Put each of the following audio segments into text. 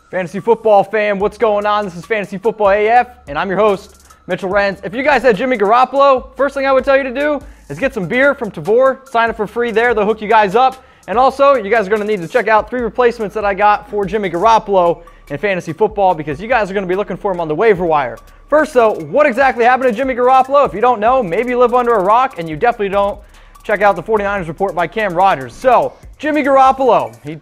Fantasy football fam, what's going on? This is Fantasy Football AF, and I'm your host, Mitchell Renz. If you guys had Jimmy Garoppolo, first thing I would tell you to do is get some beer from Tavour. Sign up for free there. They'll hook you guys up. And also, you guys are going to need to check out 3 replacements that I got for Jimmy Garoppolo in fantasy football because you guys are going to be looking for him on the waiver wire. First, though, what exactly happened to Jimmy Garoppolo? If you don't know, maybe you live under a rock, and you definitely don't. Check out the 49ers report by Cam Rogers. So, Jimmy Garoppolo, he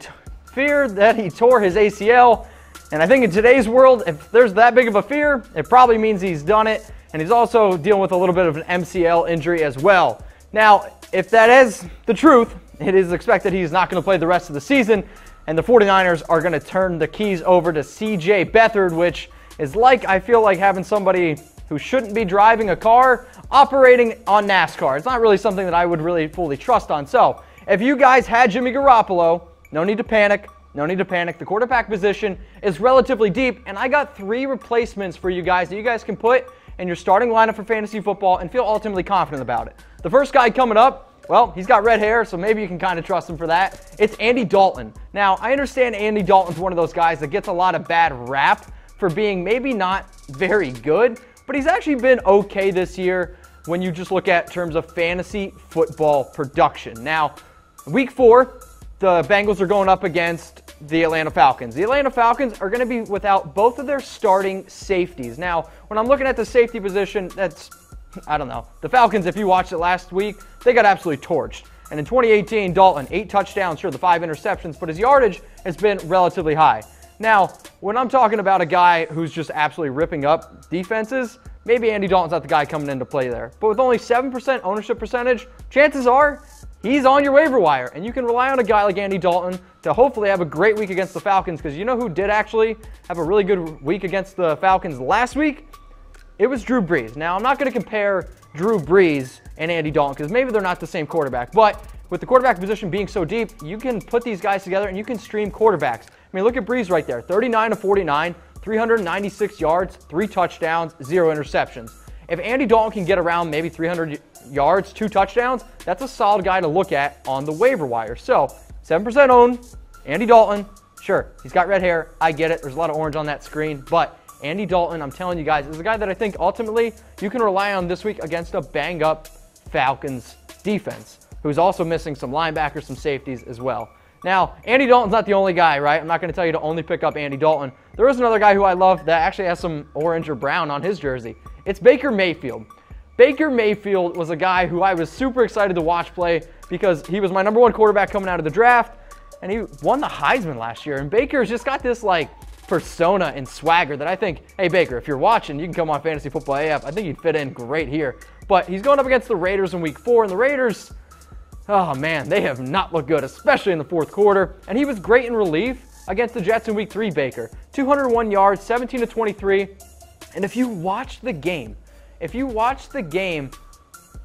feared that he tore his ACL. And I think in today's world, if there's that big of a fear, it probably means he's done it. And he's also dealing with a little bit of an MCL injury as well. Now, if that is the truth, it is expected he's not going to play the rest of the season. And the 49ers are going to turn the keys over to C.J. Beathard, which is like, I feel like having somebody who shouldn't be driving a car operating on NASCAR. It's not really something that I would really fully trust on. So, if you guys had Jimmy Garoppolo, no need to panic. No need to panic. The quarterback position is relatively deep, and I got 3 replacements for you guys that you guys can put in your starting lineup for fantasy football and feel ultimately confident about it. The first guy coming up, well, he's got red hair, so maybe you can kind of trust him for that. It's Andy Dalton. Now, I understand Andy Dalton's one of those guys that gets a lot of bad rap for being maybe not very good, but he's actually been okay this year when you just look at terms of fantasy football production. Now, week 4, the Bengals are going up against the Atlanta Falcons. The Atlanta Falcons are going to be without both of their starting safeties. Now, when I'm looking at the safety position, that's, I don't know. The Falcons, if you watched it last week, they got absolutely torched. And in 2018, Dalton, 8 touchdowns, sure, the 5 interceptions, but his yardage has been relatively high. Now, when I'm talking about a guy who's just absolutely ripping up defenses, maybe Andy Dalton's not the guy coming into play there. But with only 7% ownership percentage, chances are he's on your waiver wire, and you can rely on a guy like Andy Dalton to hopefully have a great week against the Falcons, because you know who did actually have a really good week against the Falcons last week? It was Drew Brees. Now, I'm not going to compare Drew Brees and Andy Dalton, because maybe they're not the same quarterback, but with the quarterback position being so deep, you can put these guys together and you can stream quarterbacks. I mean, look at Brees right there, 39 of 49, 396 yards, 3 touchdowns, 0 interceptions. If Andy Dalton can get around maybe 300 yards, 2 touchdowns, that's a solid guy to look at on the waiver wire. So, 7% owned, Andy Dalton. Sure, he's got red hair. I get it. There's a lot of orange on that screen. But Andy Dalton, I'm telling you guys, is a guy that I think ultimately you can rely on this week against a banged-up Falcons defense, who's also missing some linebackers, some safeties as well. Now, Andy Dalton's not the only guy, right? I'm not going to tell you to only pick up Andy Dalton. There is another guy who I love that actually has some orange or brown on his jersey. It's Baker Mayfield. Baker Mayfield was a guy who I was super excited to watch play because he was my #1 quarterback coming out of the draft, and he won the Heisman last year. And Baker's just got this, like, persona and swagger that I think, hey, Baker, if you're watching, you can come on Fantasy Football AF. I think you'd fit in great here. But he's going up against the Raiders in week 4, and the Raiders, oh, man, they have not looked good, especially in the 4th quarter. And he was great in relief against the Jets in week 3, Baker. 201 yards, 17 of 23. And if you watched the game,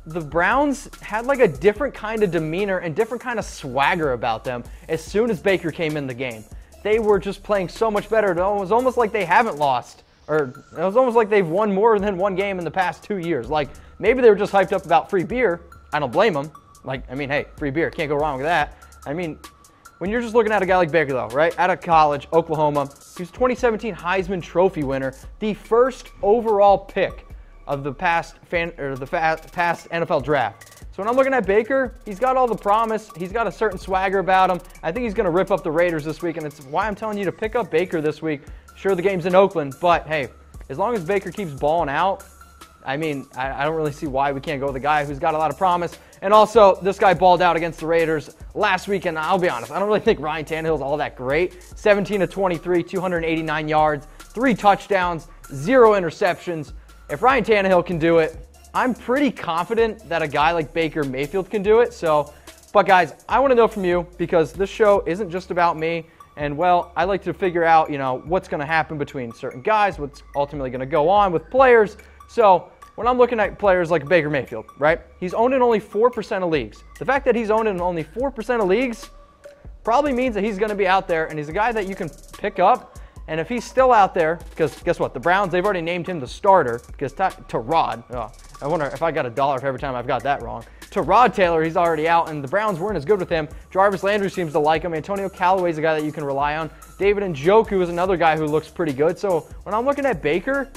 the Browns had like a different kind of demeanor and different kind of swagger about them as soon as Baker came in the game. They were just playing so much better. It was almost like they haven't lost, or it was almost like they've won more than 1 game in the past 2 years. Like, maybe they were just hyped up about free beer. I don't blame them. Like, I mean, hey, free beer, can't go wrong with that. I mean, when you're just looking at a guy like Baker, though, right? Out of college, Oklahoma, he was 2017 Heisman Trophy winner, the first overall pick of the past NFL draft. So when I'm looking at Baker, he's got all the promise. He's got a certain swagger about him. I think he's going to rip up the Raiders this week, and it's why I'm telling you to pick up Baker this week. Sure, the game's in Oakland, but hey, as long as Baker keeps balling out, I mean, I don't really see why we can't go with a guy who's got a lot of promise. And also, this guy balled out against the Raiders last week, and I'll be honest, I don't really think Ryan Tannehill's all that great. 17 of 23, 289 yards, 3 touchdowns, 0 interceptions. If Ryan Tannehill can do it, I'm pretty confident that a guy like Baker Mayfield can do it. So, but guys, I want to know from you, because this show isn't just about me. And well, I like to figure out, you know, what's going to happen between certain guys, what's ultimately going to go on with players. So when I'm looking at players like Baker Mayfield, right? He's owned in only 4% of leagues. The fact that he's owned in only 4% of leagues probably means that he's going to be out there, and he's a guy that you can pick up. And if he's still out there, because guess what? The Browns, they've already named him the starter, because Tyrod, oh, I wonder if I got $1 for every time I've got that wrong. Tyrod Taylor, he's already out, and the Browns weren't as good with him. Jarvis Landry seems to like him. Antonio Callaway's a guy that you can rely on. David Njoku is another guy who looks pretty good. So when I'm looking at Baker,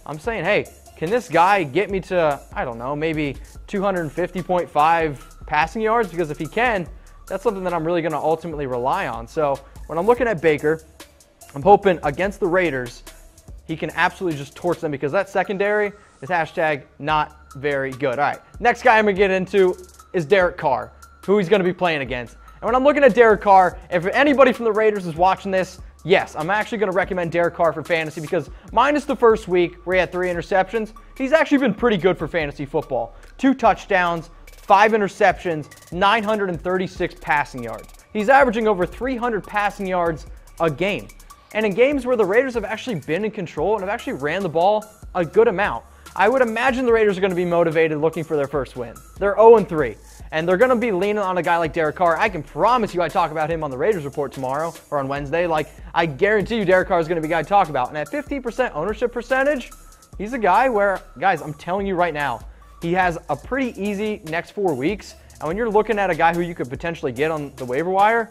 I'm saying, hey, can this guy get me to, I don't know, maybe 250.5 passing yards? Because if he can, that's something that I'm really going to ultimately rely on. So when I'm looking at Baker, I'm hoping against the Raiders, he can absolutely just torch them because that secondary is hashtag not very good. All right, next guy I'm going to get into is Derek Carr, who he's going to be playing against. And when I'm looking at Derek Carr, if anybody from the Raiders is watching this, yes, I'm actually going to recommend Derek Carr for fantasy because minus the first week where he had 3 interceptions, he's actually been pretty good for fantasy football. 2 touchdowns, 5 interceptions, 936 passing yards. He's averaging over 300 passing yards a game. And in games where the Raiders have actually been in control and have actually ran the ball a good amount, I would imagine the Raiders are going to be motivated looking for their first win. They're 0-3, and they're going to be leaning on a guy like Derek Carr. I can promise you I talk about him on the Raiders Report tomorrow or on Wednesday. Like, I guarantee you Derek Carr is going to be a guy to talk about. And at 50% ownership percentage, he's a guy where, guys, I'm telling you right now, he has a pretty easy next 4 weeks. And when you're looking at a guy who you could potentially get on the waiver wire,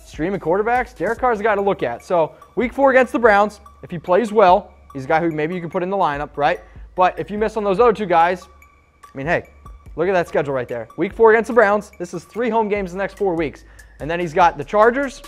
streaming quarterbacks, Derek Carr is a guy to look at. So week 4 against the Browns, if he plays well, he's a guy who maybe you can put in the lineup, right? But if you miss on those other 2 guys, I mean, hey, look at that schedule right there. Week 4 against the Browns. This is 3 home games the next 4 weeks. And then he's got the Chargers,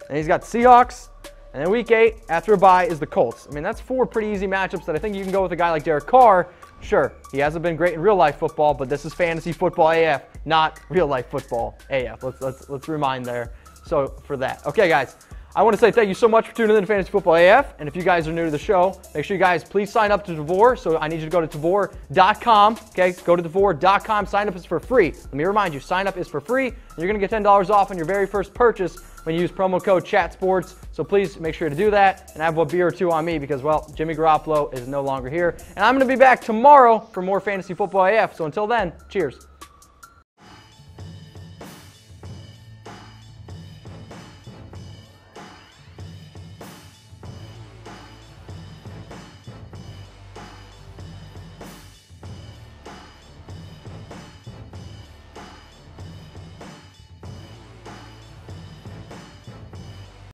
and he's got the Seahawks, and then week 8, after a bye, is the Colts. I mean, that's 4 pretty easy matchups that I think you can go with a guy like Derek Carr. Sure, he hasn't been great in real-life football, but this is fantasy football AF, not real-life football AF. Let's remind there. So for that. Okay, guys. I want to say thank you so much for tuning in to Fantasy Football AF. And if you guys are new to the show, make sure you guys please sign up to Tavour. So I need you to go to Tavour.com. Okay, go to Tavour.com. Sign up is for free. Let me remind you, sign up is for free. And you're going to get $10 off on your very first purchase when you use promo code CHATSPORTS. So please make sure to do that and have a beer or 2 on me because, well, Jimmy Garoppolo is no longer here. And I'm going to be back tomorrow for more Fantasy Football AF. So until then, cheers.